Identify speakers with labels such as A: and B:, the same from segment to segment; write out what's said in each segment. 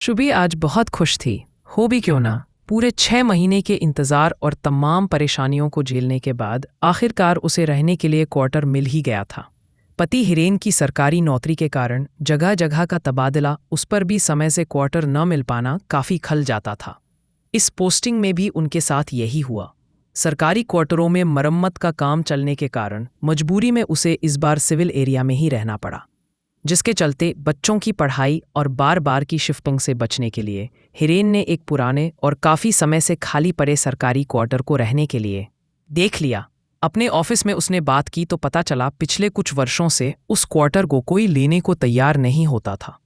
A: शुभी आज बहुत खुश थी। हो भी क्यों ना, पूरे 6 महीने के इंतजार और तमाम परेशानियों को झेलने के बाद आखिरकार उसे रहने के लिए क्वार्टर मिल ही गया था। पति हिरेन की सरकारी नौकरी के कारण जगह जगह का तबादला, उस पर भी समय से क्वार्टर न मिल पाना काफी खल जाता था। इस पोस्टिंग में भी उनके साथ यही हुआ। सरकारी क्वार्टरों में मरम्मत का काम चलने के कारण मजबूरी में उसे इस बार सिविल एरिया में ही रहना पड़ा, जिसके चलते बच्चों की पढ़ाई और बार बार की शिफ्टिंग से बचने के लिए हिरेन ने एक पुराने और काफ़ी समय से खाली पड़े सरकारी क्वार्टर को रहने के लिए देख लिया। अपने ऑफिस में उसने बात की तो पता चला पिछले कुछ वर्षों से उस क्वार्टर को कोई लेने को तैयार नहीं होता था।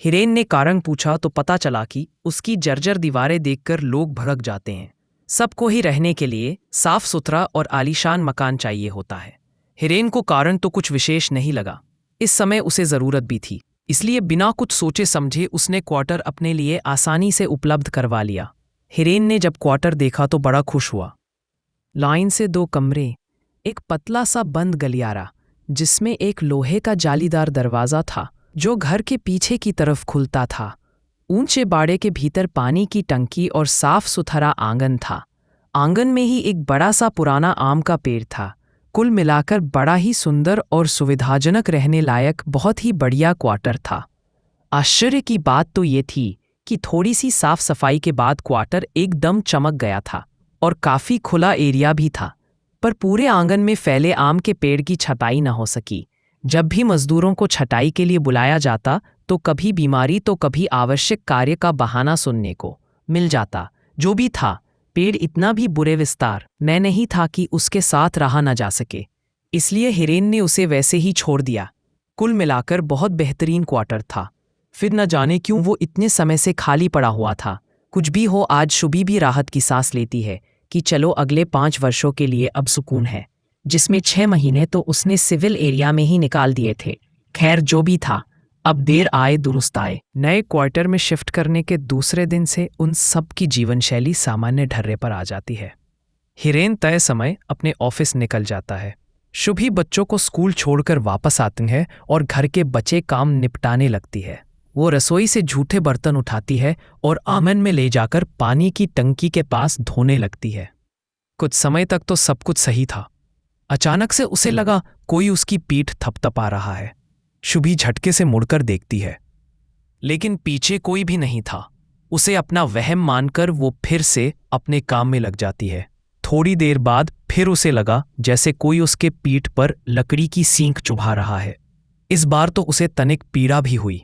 A: हिरेन ने कारण पूछा तो पता चला कि उसकी जर्जर दीवारें देखकर लोग भड़क जाते हैं। सबको ही रहने के लिए साफ सुथरा और आलीशान मकान चाहिए होता है। हिरेन को कारण तो कुछ विशेष नहीं लगा। इस समय उसे ज़रूरत भी थी, इसलिए बिना कुछ सोचे समझे उसने क्वार्टर अपने लिए आसानी से उपलब्ध करवा लिया। हिरेन ने जब क्वार्टर देखा तो बड़ा खुश हुआ। लाइन से 2 कमरे, एक पतला सा बंद गलियारा जिसमें एक लोहे का जालीदार दरवाज़ा था जो घर के पीछे की तरफ खुलता था। ऊंचे बाड़े के भीतर पानी की टंकी और साफ सुथरा आंगन था। आंगन में ही एक बड़ा सा पुराना आम का पेड़ था। कुल मिलाकर बड़ा ही सुंदर और सुविधाजनक रहने लायक बहुत ही बढ़िया क्वार्टर था। आश्चर्य की बात तो ये थी कि थोड़ी सी साफ सफाई के बाद क्वार्टर एकदम चमक गया था और काफी खुला एरिया भी था। पर पूरे आंगन में फैले आम के पेड़ की छटाई न हो सकी। जब भी मजदूरों को छटाई के लिए बुलाया जाता तो कभी बीमारी तो कभी आवश्यक कार्य का बहाना सुनने को मिल जाता। जो भी था, पेड़ इतना भी बुरे विस्तार में नहीं था कि उसके साथ रहा न जा सके, इसलिए हिरेन ने उसे वैसे ही छोड़ दिया। कुल मिलाकर बहुत बेहतरीन क्वार्टर था। फिर न जाने क्यों वो इतने समय से खाली पड़ा हुआ था। कुछ भी हो, आज शुभी भी राहत की सांस लेती है कि चलो अगले 5 वर्षों के लिए अब सुकून है, जिसमें 6 महीने तो उसने सिविल एरिया में ही निकाल दिए थे। खैर जो भी था, अब देर आए दुरुस्त आए। नए क्वार्टर में शिफ्ट करने के दूसरे दिन से उन सब की जीवन शैली सामान्य ढर्रे पर आ जाती है। हिरेन तय समय अपने ऑफिस निकल जाता है। शुभी बच्चों को स्कूल छोड़कर वापस आती है और घर के बचे काम निपटाने लगती है। वो रसोई से जूठे बर्तन उठाती है और आंगन में ले जाकर पानी की टंकी के पास धोने लगती है। कुछ समय तक तो सब कुछ सही था। अचानक से उसे लगा कोई उसकी पीठ थपथपा रहा है। शुभी झटके से मुड़कर देखती है, लेकिन पीछे कोई भी नहीं था। उसे अपना वहम मानकर वो फिर से अपने काम में लग जाती है। थोड़ी देर बाद फिर उसे लगा जैसे कोई उसके पीठ पर लकड़ी की सींग चुभा रहा है। इस बार तो उसे तनिक पीड़ा भी हुई।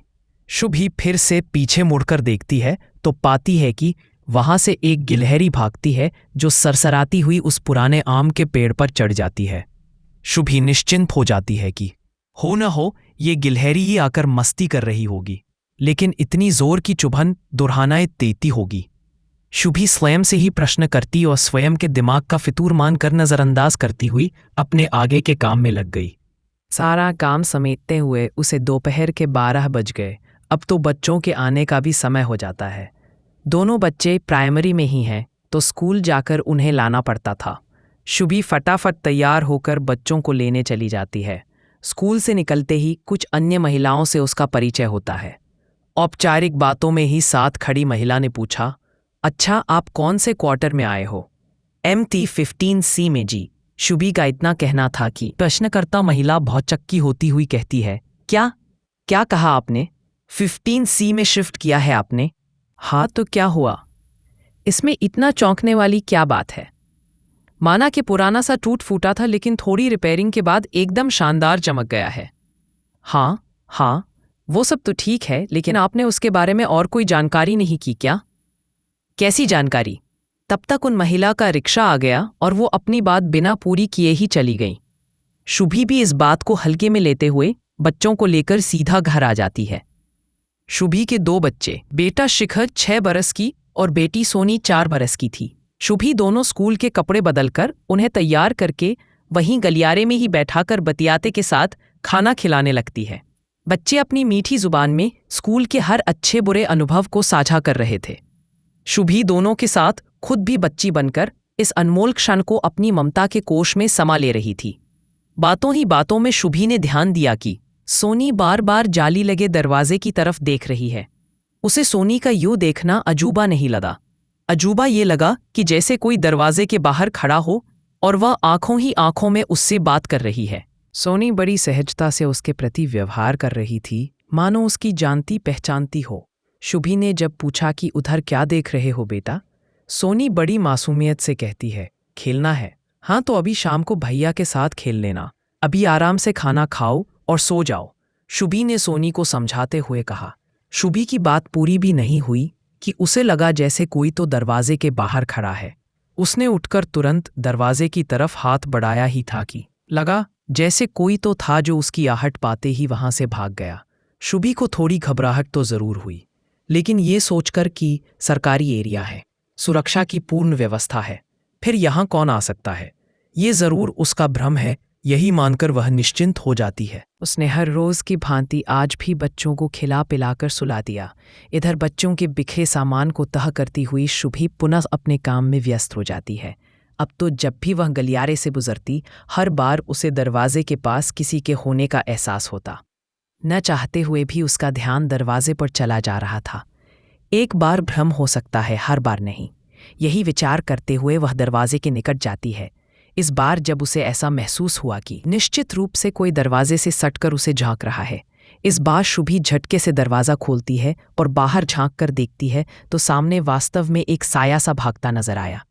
A: शुभी फिर से पीछे मुड़कर देखती है तो पाती है कि वहां से एक गिलहरी भागती है जो सरसराती हुई उस पुराने आम के पेड़ पर चढ़ जाती है। शुभी निश्चिंत हो जाती है कि हो न हो ये गिलहरी ही आकर मस्ती कर रही होगी, लेकिन इतनी जोर की चुभन दुर्हानाएं देती होगी। शुभी स्वयं से ही प्रश्न करती और स्वयं के दिमाग का फितूर मानकर नजरअंदाज करती हुई अपने आगे के काम में लग गई। सारा काम समेटते हुए उसे दोपहर के 12 बज गए। अब तो बच्चों के आने का भी समय हो जाता है। दोनों बच्चे प्राइमरी में ही हैं तो स्कूल जाकर उन्हें लाना पड़ता था। शुभी फटाफट तैयार होकर बच्चों को लेने चली जाती है। स्कूल से निकलते ही कुछ अन्य महिलाओं से उसका परिचय होता है। औपचारिक बातों में ही साथ खड़ी महिला ने पूछा, अच्छा आप कौन से क्वार्टर में आए हो? MT15C में जी। शुभी का इतना कहना था कि प्रश्नकर्ता महिला भौचक्की होती हुई कहती है, क्या कहा आपने? 15C में शिफ्ट किया है आपने? हाँ तो क्या हुआ? इसमें इतना चौंकने वाली क्या बात है? माना कि पुराना सा टूट फूटा था, लेकिन थोड़ी रिपेयरिंग के बाद एकदम शानदार चमक गया है। हाँ, वो सब तो ठीक है, लेकिन आपने उसके बारे में और कोई जानकारी नहीं की क्या? कैसी जानकारी? तब तक उन महिला का रिक्शा आ गया और वो अपनी बात बिना पूरी किए ही चली गई। शुभी भी इस बात को हल्के में लेते हुए बच्चों को लेकर सीधा घर आ जाती है। शुभी के 2 बच्चे, बेटा शिखर 6 बरस की और बेटी सोनी 4 बरस की थी। शुभी दोनों स्कूल के कपड़े बदलकर उन्हें तैयार करके वहीं गलियारे में ही बैठाकर बतियाते के साथ खाना खिलाने लगती है। बच्चे अपनी मीठी जुबान में स्कूल के हर अच्छे बुरे अनुभव को साझा कर रहे थे। शुभी दोनों के साथ खुद भी बच्ची बनकर इस अनमोल क्षण को अपनी ममता के कोष में समा ले रही थी। बातों ही बातों में शुभी ने ध्यान दिया कि सोनी बार बार जाली लगे दरवाजे की तरफ देख रही है। उसे सोनी का यूं देखना अजूबा नहीं लगा। अजूबा ये लगा कि जैसे कोई दरवाजे के बाहर खड़ा हो और वह आंखों ही आंखों में उससे बात कर रही है। सोनी बड़ी सहजता से उसके प्रति व्यवहार कर रही थी, मानो उसकी जानती पहचानती हो। शुभी ने जब पूछा कि उधर क्या देख रहे हो बेटा, सोनी बड़ी मासूमियत से कहती है, खेलना है। हाँ तो अभी शाम को भैया के साथ खेल लेना, अभी आराम से खाना खाओ और सो जाओ, शुभी ने सोनी को समझाते हुए कहा। शुभी की बात पूरी भी नहीं हुई कि उसे लगा जैसे कोई तो दरवाजे के बाहर खड़ा है। उसने उठकर तुरंत दरवाजे की तरफ हाथ बढ़ाया ही था कि लगा जैसे कोई तो था जो उसकी आहट पाते ही वहां से भाग गया। शुभी को थोड़ी घबराहट तो जरूर हुई, लेकिन ये सोचकर कि सरकारी एरिया है, सुरक्षा की पूर्ण व्यवस्था है, फिर यहाँ कौन आ सकता है, ये जरूर उसका भ्रम है, यही मानकर वह निश्चिंत हो जाती है। उसने हर रोज की भांति आज भी बच्चों को खिला पिलाकर सुला दिया। इधर बच्चों के बिखरे सामान को तह करती हुई शुभी पुनः अपने काम में व्यस्त हो जाती है। अब तो जब भी वह गलियारे से गुजरती, हर बार उसे दरवाजे के पास किसी के होने का एहसास होता। न चाहते हुए भी उसका ध्यान दरवाजे पर चला जा रहा था। एक बार भ्रम हो सकता है, हर बार नहीं। यही विचार करते हुए वह दरवाजे के निकट जाती है। इस बार जब उसे ऐसा महसूस हुआ कि निश्चित रूप से कोई दरवाजे से सटकर उसे झांक रहा है, इस बार शुभी झटके से दरवाज़ा खोलती है और बाहर झांक कर देखती है तो सामने वास्तव में एक साया सा भागता नजर आया।